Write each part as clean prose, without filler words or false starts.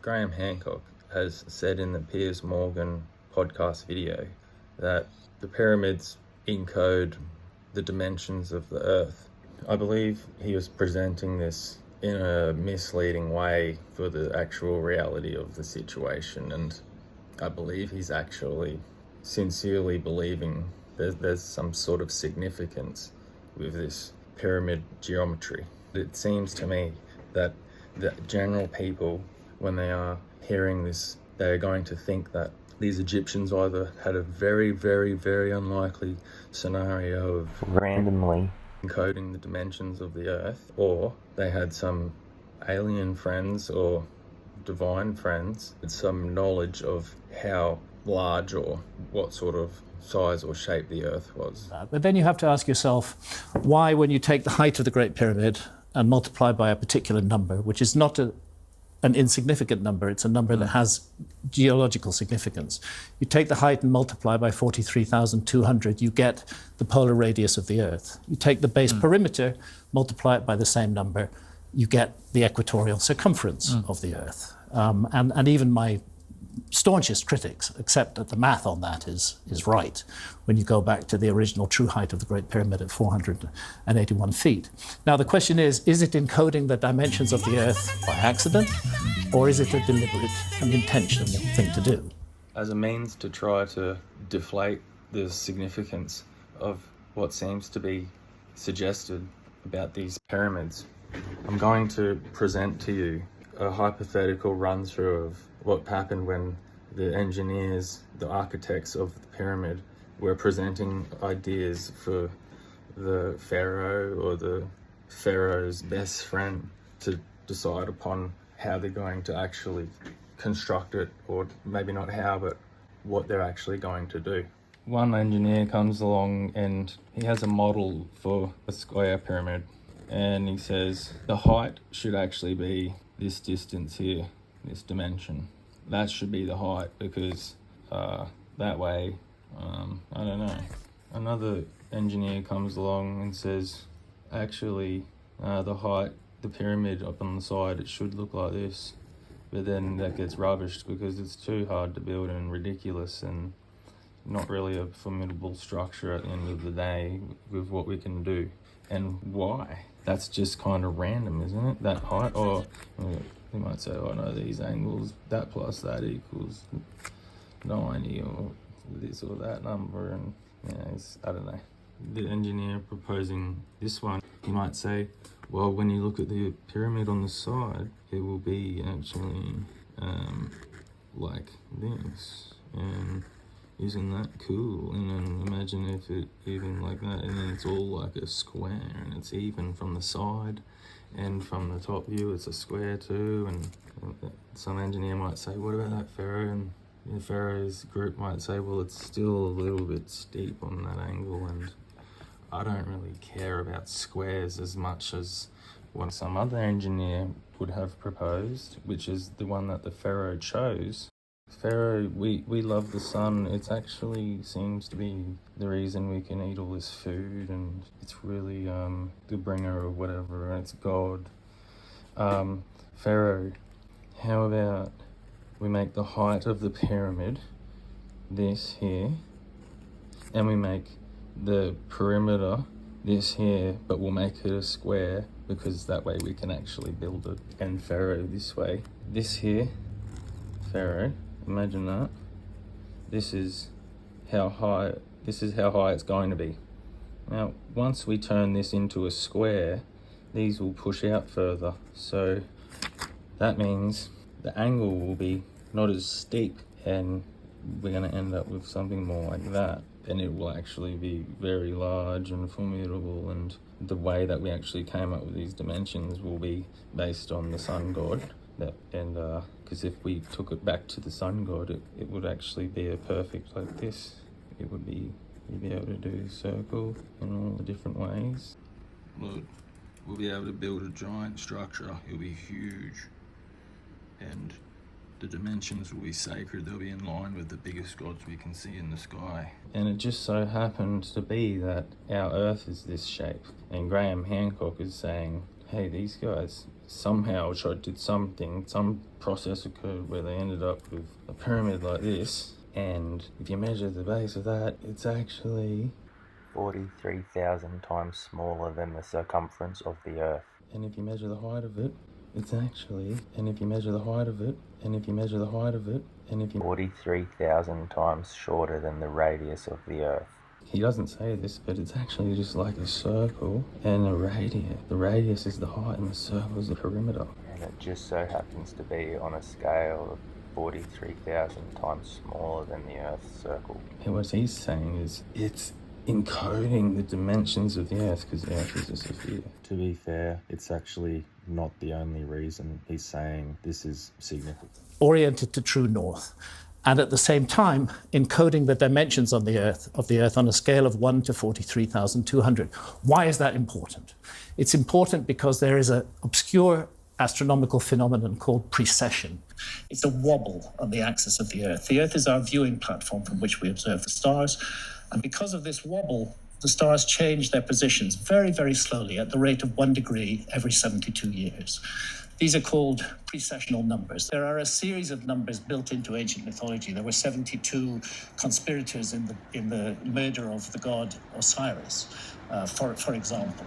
Graham Hancock has said in the Piers Morgan podcast video that the pyramids encode the dimensions of the Earth. I believe he was presenting this in a misleading way for the actual reality of the situation, and I believe he's actually sincerely believing there's some sort of significance with this pyramid geometry. It seems to me that the general people, when they are hearing this, they are going to think that these Egyptians either had a very, very, very unlikely scenario of randomly encoding the dimensions of the Earth, or they had some alien friends or divine friends with some knowledge of how large or what sort of size or shape the Earth was. But then you have to ask yourself, why, when you take the height of the Great Pyramid and multiply by a particular number, which is not an insignificant number, it's a number that has geological significance. You take the height and multiply by 43,200, you get the polar radius of the Earth. You take the base perimeter, multiply it by the same number, you get the equatorial circumference of the Earth. And even my staunchest critics accept that the math on that is right when you go back to the original true height of the Great Pyramid at 481 feet. Now the question is it encoding the dimensions of the Earth by accident, or is it a deliberate and intentional thing to do? As a means to try to deflate the significance of what seems to be suggested about these pyramids, I'm going to present to you a hypothetical run-through of what happened when the engineers, the architects of the pyramid, were presenting ideas for the pharaoh or the pharaoh's best friend to decide upon how they're going to actually construct it, or maybe not how, but what they're actually going to do. One engineer comes along and he has a model for a square pyramid, and he says the height should actually be this distance here, this dimension. That should be the height, because that way, I don't know. Another engineer comes along and says, actually, the height, the pyramid up on the side, it should look like this. But then that gets rubbished because it's too hard to build and ridiculous and not really a formidable structure at the end of the day with what we can do. And why? That's just kind of random, isn't it? That height, or you might say, oh no, these angles, that plus that equals 90, or this or that number, and I don't know. The engineer proposing this one, he might say, well, when you look at the pyramid on the side, it will be actually like this, and isn't that cool? And then imagine if it even like that, and then it's all like a square, and it's even from the side, and from the top view it's a square too. And some engineer might say, what about that pharaoh? And the pharaoh's group might say, well, it's still a little bit steep on that angle, and I don't really care about squares as much as what some other engineer would have proposed, which is the one that the pharaoh chose. Pharaoh, we love the sun. It actually seems to be the reason we can eat all this food, and it's really the bringer of whatever, and it's God. Pharaoh, how about we make the height of the pyramid this here, and we make the perimeter this here, but we'll make it a square, because that way we can actually build it. And Pharaoh, this way, this here, Pharaoh, imagine that. This is how high it's going to be. Now, once we turn this into a square, these will push out further. So that means the angle will be not as steep, and we're going to end up with something more like that. And it will actually be very large and formidable, and the way that we actually came up with these dimensions will be based on the sun god. Because if we took it back to the sun god, it would actually be a perfect like this. It would be, you'd be able to do a circle in all the different ways. Look, we'll be able to build a giant structure. It'll be huge, and the dimensions will be sacred. They'll be in line with the biggest gods we can see in the sky. And it just so happened to be that our Earth is this shape. And Graham Hancock is saying, hey, these guys somehow did something, some process occurred where they ended up with a pyramid like this, and if you measure the base of that, it's actually 43,000 times smaller than the circumference of the Earth. And if you measure the height of it, it's actually, and if you measure the height of it, and if you measure the height of it, and if you 43,000 times shorter than the radius of the Earth. He doesn't say this, but it's actually just like a circle and a radius. The radius is the height and the circle is the perimeter. And it just so happens to be on a scale of 43,000 times smaller than the Earth's circle. And what he's saying is it's encoding the dimensions of the Earth because the Earth is a sphere. To be fair, it's actually not the only reason he's saying this is significant. Oriented to true north, and at the same time encoding the dimensions of the Earth on a scale of 1 to 43,200. Why is that important? It's important because there is an obscure astronomical phenomenon called precession. It's a wobble on the axis of the Earth. The Earth is our viewing platform from which we observe the stars, and because of this wobble, the stars change their positions very, very slowly at the rate of 1 degree every 72 years. These are called precessional numbers. There are a series of numbers built into ancient mythology. There were 72 conspirators in the murder of the god Osiris, for example.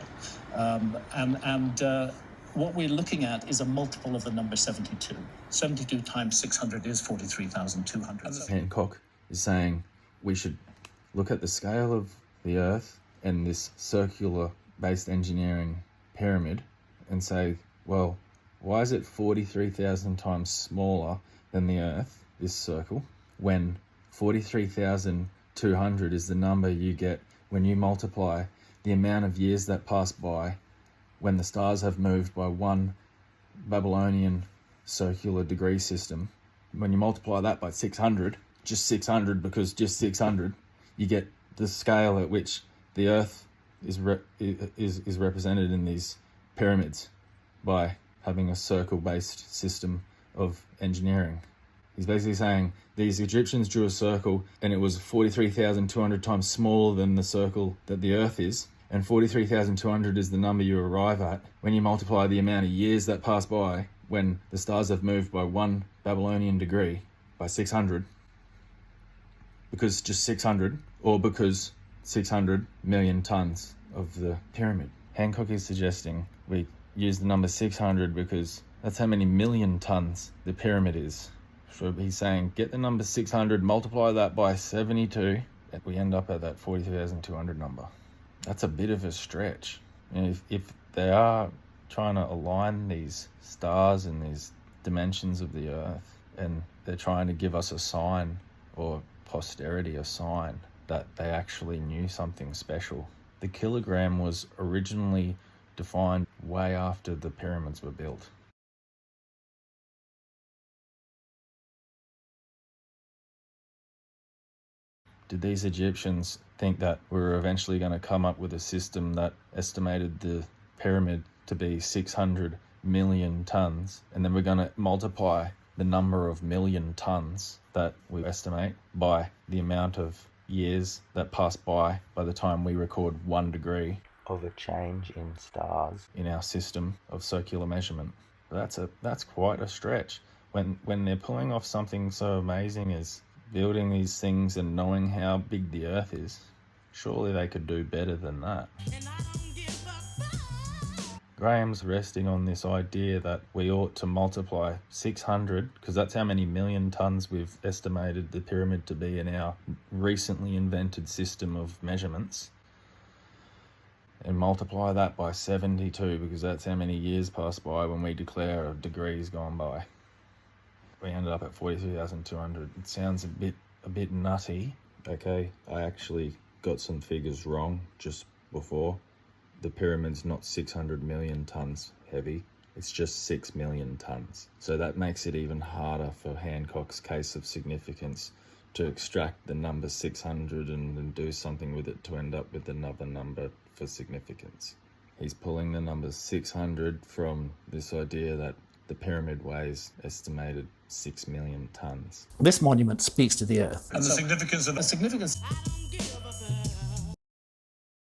What we're looking at is a multiple of the number 72. 72 times 600 is 43,200. Hancock is saying we should look at the scale of the Earth and this circular-based engineering pyramid and say, well, why is it 43,000 times smaller than the Earth, this circle, when 43,200 is the number you get when you multiply the amount of years that pass by when the stars have moved by one Babylonian circular degree system. When you multiply that by 600, just 600 because just 600, you get the scale at which the Earth is represented in these pyramids by having a circle-based system of engineering. He's basically saying these Egyptians drew a circle and it was 43,200 times smaller than the circle that the Earth is, and 43,200 is the number you arrive at when you multiply the amount of years that pass by when the stars have moved by one Babylonian degree by 600, because just 600, or because 600 million tons of the pyramid. Hancock is suggesting we use the number 600 because that's how many million tons the pyramid is. So he's saying get the number 600, multiply that by 72, and we end up at that 42,200 number. That's a bit of a stretch. And if they are trying to align these stars and these dimensions of the Earth, and they're trying to give us a sign, or posterity a sign, that they actually knew something special. The kilogram was originally defined way after the pyramids were built. Did these Egyptians think that we were eventually going to come up with a system that estimated the pyramid to be 600 million tons, and then we're going to multiply the number of million tons that we estimate by the amount of years that pass by the time we record 1 degree of a change in stars in our system of circular measurement? That's quite a stretch. When they're pulling off something so amazing as building these things and knowing how big the Earth is, surely they could do better than that. Graham's resting on this idea that we ought to multiply 600, because that's how many million tons we've estimated the pyramid to be in our recently invented system of measurements, and multiply that by 72, because that's how many years pass by when we declare a degree's gone by. We ended up at 42,200. It sounds a bit nutty. Okay, I actually got some figures wrong just before. The pyramid's not 600 million tons heavy, it's just 6 million tons. So that makes it even harder for Hancock's case of significance to extract the number 600 and do something with it to end up with another number for significance. He's pulling the number 600 from this idea that the pyramid weighs estimated 6 million tons. This monument speaks to the Earth. And the significance of The significance